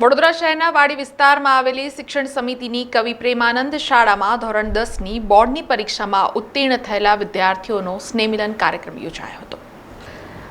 વડોદરા શહેરના વાડી વિસ્તારમાં આવેલી શિક્ષણ સમિતિની કવિ પ્રેમાનંદ શાળામાં ધોરણ 10ની બોર્ડની પરીક્ષામાં ઉત્તીર્ણ થયેલા વિદ્યાર્થીઓનો સ્નેહમિલન કાર્યક્રમ યોજાયો હતો।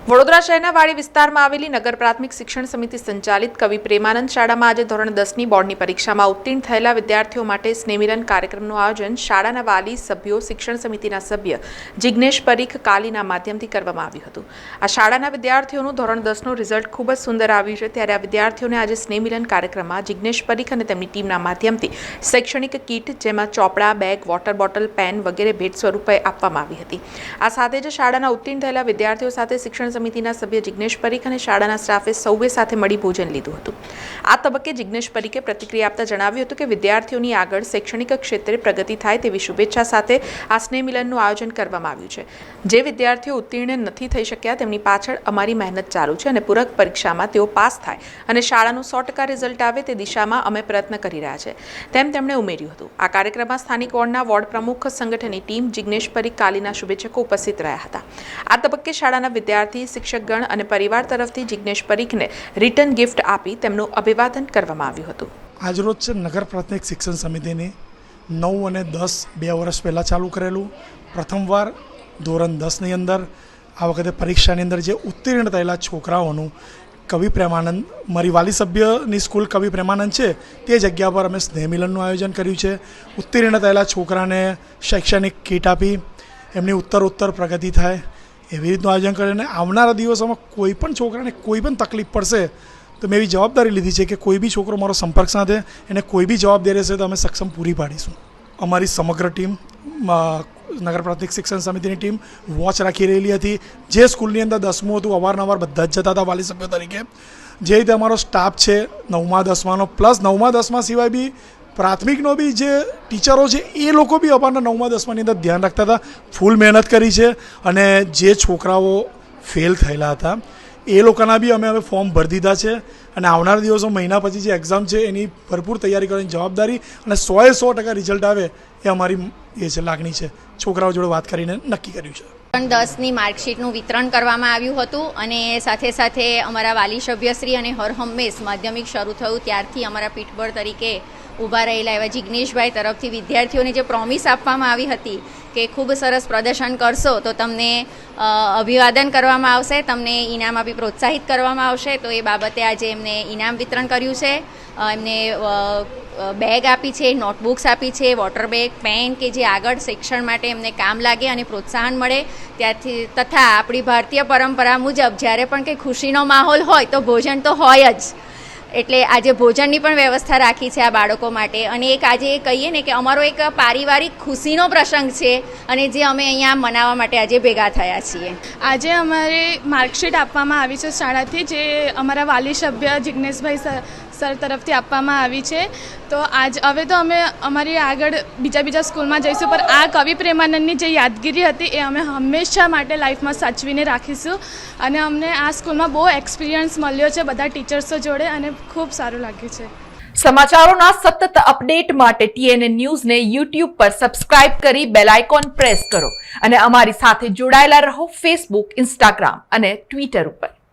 વડોદરા શહેરના વાડી વિસ્તારમાં આવેલી નગર પ્રાથમિક શિક્ષણ સમિતિ સંચાલિત કવિ પ્રેમાનંદ શાળામાં આજે ધોરણ 10ની બોર્ડની પરીક્ષામાં ઉત્તીર્ણ થયેલા વિદ્યાર્થીઓ માટે સ્નેહમિલન કાર્યક્રમનું આયોજન શાળાના વાલી સભ્યો, શિક્ષણ સમિતિના સભ્ય જિગ્નેશ પરીખ કાલીના માધ્યમથી કરવામાં આવ્યું હતું। આ શાળાના વિદ્યાર્થીઓનું ધોરણ 10નું રિઝલ્ટ ખૂબ જ સુંદર આવ્યું છે, ત્યારે આ વિદ્યાર્થીઓને આજે સ્નેહમિલન કાર્યક્રમમાં જિગ્નેશ પરીખ અને તેમની ટીમના માધ્યમથી શૈક્ષણિક કીટ, જેમાં ચોપડા, બેગ, વોટર બોટલ, પેન વગેરે ભેટ સ્વરૂપે આપવામાં આવી હતી। આ સાથે જ શાળાના ઉત્તીર્ણ થયેલા વિદ્યાર્થીઓ સાથે શિક્ષણ સમિતિના સભ્ય જિગ્નેશ પરીખ અને શાળાના સ્ટાફે સૌએ સાથે મળી ભોજન લીધું હતું। આ તબક્કે જિગ્નેશ પરીખે પ્રતિક્રિયા આપતા જણાવ્યું હતું કે વિદ્યાર્થીઓની આગળ શૈક્ષણિક ક્ષેત્રે પ્રગતિ થાય તેવી શુભેચ્છા સાથે આ સ્નેહ મિલનનું આયોજન કરવામાં આવ્યું છે। જે વિદ્યાર્થીઓ ઉત્તીર્ણ નથી થઈ શક્યા તેમની પાછળ અમારી મહેનત ચાલુ છે અને પૂરક પરીક્ષામાં તેઓ પાસ થાય અને શાળાનું 100% રિઝલ્ટ આવે તે દિશામાં અમે પ્રયત્ન કરી રહ્યા છે, તેમ તેમણે ઉમેર્યું હતું। આ કાર્યક્રમમાં સ્થાનિક વોર્ડના વોર્ડ પ્રમુખ સંગઠનની ટીમ, જિગ્નેશ પરીખ કાલીના શુભેચ્છકો ઉપસ્થિત રહ્યા હતા। આ તબક્કે શાળાના વિદ્યાર્થી, શિક્ષકગણ અને પરિવાર તરફથી જિગ્નેશ પરીખને રિટર્ન ગિફ્ટ આપી તેમનું અભિવાદન કરવામાં આવ્યું હતું। આજરોજ છે નગર પ્રાથમિક શિક્ષણ સમિતિની 9 અને 10 2 વર્ષ પહેલાં ચાલુ કરેલું પ્રથમવાર ધોરણ 10ની અંદર આ વખતે પરીક્ષાની અંદર જે ઉત્તીર્ણ થયેલા છોકરાઓનું કવિ પ્રેમાનંદ, મારી વાલી સભ્યની સ્કૂલ કવિ પ્રેમાનંદ છે તે જગ્યા પર અમે સ્નેહમિલનનું આયોજન કર્યું છે। ઉત્તીર્ણ થયેલા છોકરાને શૈક્ષણિક કીટ આપી એમની ઉત્તરોત્તર પ્રગતિ થાય એવી રીતનું આયોજન કરીને આવનારા દિવસોમાં કોઈ પણ છોકરાને કોઈ પણ તકલીફ પડશે તો મેં એવી જવાબદારી લીધી છે કે કોઈ બી છોકરો મારો સંપર્ક સાધે એને કોઈ બી જવાબદારી હશે તો અમે સક્ષમ પૂરી પાડીશું। અમારી સમગ્ર ટીમ, નગર પ્રાથમિક શિક્ષણ સમિતિની ટીમ વોચ રાખી રહેલી હતી। જે સ્કૂલની અંદર 10મું હતું અવારનવાર બધા જ જતા હતા વાલી સભ્યો તરીકે। જે રીતે અમારો સ્ટાફ છે 9મા 10માનો પ્લસ 9મા 10મા સિવાય બી પ્રાથમિકનો બી જે ટીચરો છે એ લોકો બી અમારા 9મા 10માની અંદર ધ્યાન રાખતા હતા, ફૂલ મહેનત કરી છે। અને જે છોકરાઓ ફેલ થયેલા હતા એ લોકોના બી અમે હવે ફોર્મ ભરી દીધા છે અને આવનારા દિવસો મહિના પછી જે એક્ઝામ છે એની ભરપૂર તૈયારી કરવાની જવાબદારી અને 100% રિઝલ્ટ આવે એ અમારી છે લાગણી છે। છોકરાઓ જોડે વાત કરીને નક્કી કર્યું છે। ધોરણ 10ની માર્કશીટનું વિતરણ કરવામાં આવ્યું હતું અને સાથે સાથે અમારા વાલી સભ્યશ્રી અને હર હંમેશ માધ્યમિક શરૂ થયું ત્યારથી અમારા પીઠબળ તરીકે ઊભા રહેલા એવા જિગ્નેશભાઈ તરફથી વિદ્યાર્થીઓને જે પ્રોમિસ આપવામાં આવી હતી કે ખૂબ સરસ પ્રદર્શન કરશો તો તમને અભિવાદન કરવામાં આવશે, તમને ઇનામ આપી પ્રોત્સાહિત કરવામાં આવશે, તો એ બાબતે આજે એમને ઇનામ વિતરણ કર્યું છે। એમને બેગ આપી છે, નોટબુક્સ આપી છે, વોટર બેગ, પેન કે જે આગળ શિક્ષણ માટે એમને કામ લાગે અને પ્રોત્સાહન મળે ત્યારથી। તથા આપણી ભારતીય પરંપરા મુજબ જ્યારે પણ કંઈ ખુશીનો માહોલ હોય તો ભોજન તો હોય જ, એટલે આજે ભોજનની પણ વ્યવસ્થા રાખી છે આ બાળકો માટે। અને એક આજે કહીએ ને કે અમારો એક પારિવારિક ખુશીનો પ્રસંગ છે અને જે અમે અહીંયા મનાવવા માટે આજે ભેગા થયા છીએ। આજે અમારે માર્કશીટ આપવામાં આવી છે શાળાથી, જે અમારા વાલી સભ્ય જિગ્નેશભાઈ સર તરફથી આપવામાં આવી છે। તો હવે તો અમે અમારી આગળ બીજા સ્કૂલમાં જઈશું, પણ આ કવિ પ્રેમાનંદની જે યાદગીરી હતી એ અમે હંમેશા માટે લાઈફમાં સાચવીને રાખીશું। અને અમને આ સ્કૂલમાં બહુ એક્સપિરિયન્સ મળ્યો છે બધા ટીચર્સો જોડે અને ખૂબ સારું લાગ્યું છે। સમાચારોના સતત અપડેટ માટે TNN ન્યૂઝને YouTube પર સબસ્ક્રાઇબ કરી બેલ આઇકોન પ્રેસ કરો અને અમારી સાથે જોડાયેલા રહો Facebook, Instagram અને Twitter ઉપર।